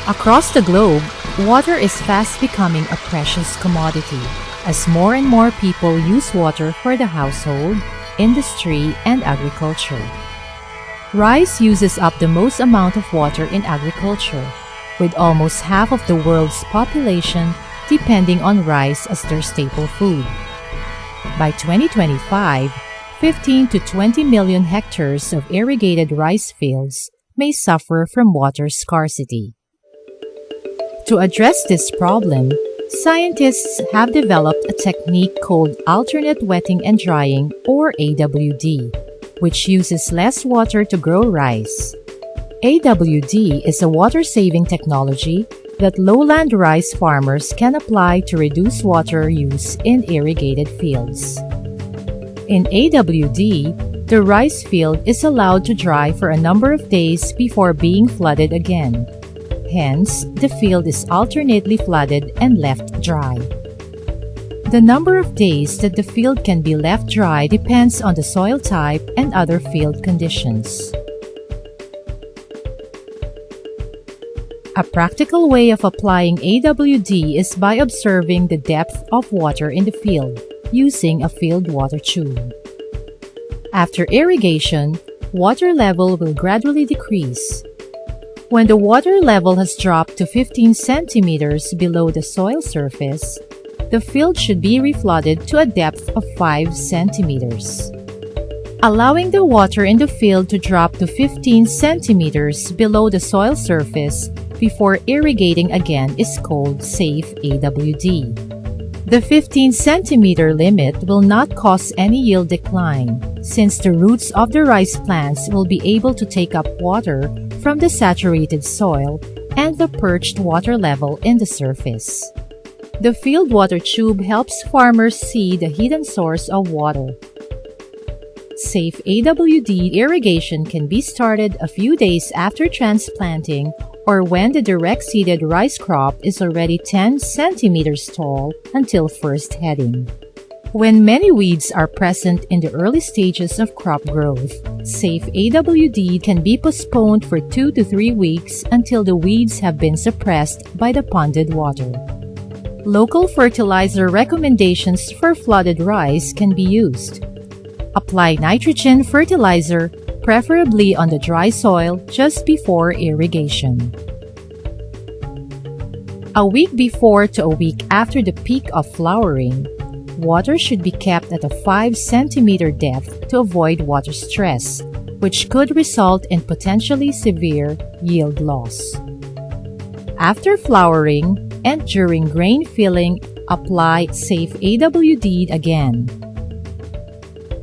Across the globe, water is fast becoming a precious commodity as more and more people use water for the household, industry, and agriculture. Rice uses up the most amount of water in agriculture, with almost half of the world's population depending on rice as their staple food. By 2025, 15 to 20 million hectares of irrigated rice fields may suffer from water scarcity. To address this problem, scientists have developed a technique called alternate wetting and drying, or AWD, which uses less water to grow rice. AWD is a water-saving technology that lowland rice farmers can apply to reduce water use in irrigated fields. In AWD, the rice field is allowed to dry for a number of days before being flooded again. Hence, the field is alternately flooded and left dry. The number of days that the field can be left dry depends on the soil type and other field conditions. A practical way of applying AWD is by observing the depth of water in the field using a field water tube. After irrigation, water level will gradually decrease. When the water level has dropped to 15 centimeters below the soil surface, the field should be reflooded to a depth of 5 centimeters. Allowing the water in the field to drop to 15 centimeters below the soil surface before irrigating again is called safe AWD. The 15 centimeter limit will not cause any yield decline, since the roots of the rice plants will be able to take up water from the saturated soil and the perched water level in the surface. The field water tube helps farmers see the hidden source of water. Safe AWD irrigation can be started a few days after transplanting or when the direct-seeded rice crop is already 10 centimeters tall until first heading. When many weeds are present in the early stages of crop growth, safe AWD can be postponed for 2 to 3 weeks until the weeds have been suppressed by the ponded water. Local fertilizer recommendations for flooded rice can be used. Apply nitrogen fertilizer, preferably on the dry soil just before irrigation. A week before to a week after the peak of flowering, water should be kept at a 5 centimeter depth to avoid water stress, which could result in potentially severe yield loss. After flowering and during grain filling, apply safe AWD again.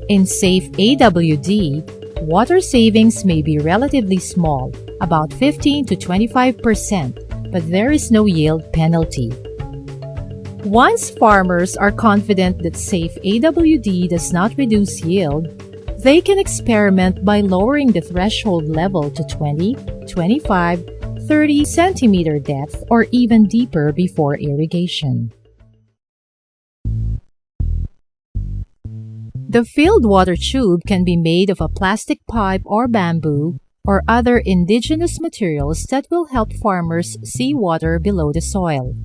In safe AWD, water savings may be relatively small, about 15 to 25%, but there is no yield penalty. Once farmers are confident that safe AWD does not reduce yield, they can experiment by lowering the threshold level to 20, 25, 30 centimeter depth or even deeper before irrigation. The field water tube can be made of a plastic pipe or bamboo or other indigenous materials that will help farmers see water below the soil.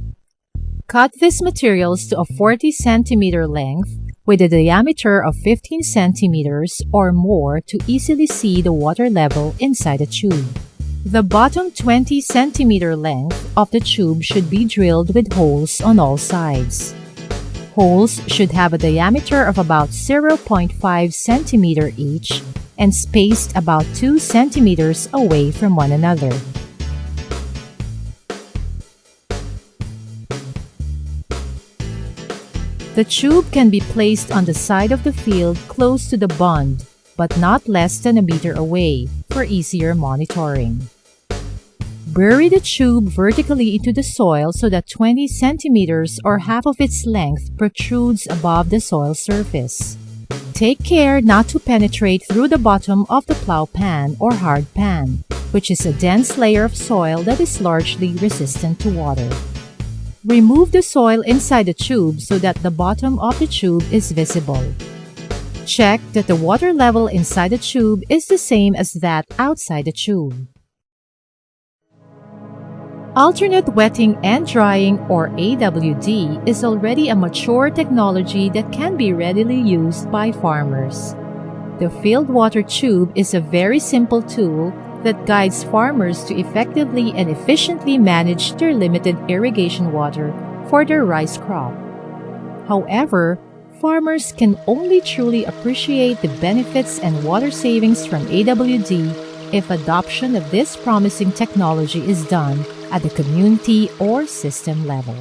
Cut these materials to a 40 centimeter length with a diameter of 15 centimeters or more to easily see the water level inside the tube. The bottom 20 centimeter length of the tube should be drilled with holes on all sides. Holes should have a diameter of about 0.5 centimeter each and spaced about 2 centimeters away from one another. The tube can be placed on the side of the field close to the bund, but not less than a meter away for easier monitoring. Bury the tube vertically into the soil so that 20 centimeters or half of its length protrudes above the soil surface. Take care not to penetrate through the bottom of the plow pan or hard pan, which is a dense layer of soil that is largely resistant to water. Remove the soil inside the tube so that the bottom of the tube is visible. Check that the water level inside the tube is the same as that outside the tube. Alternate wetting and drying, or AWD, is already a mature technology that can be readily used by farmers. The field water tube is a very simple tool that guides farmers to effectively and efficiently manage their limited irrigation water for their rice crop. However, farmers can only truly appreciate the benefits and water savings from AWD if adoption of this promising technology is done at the community or system level.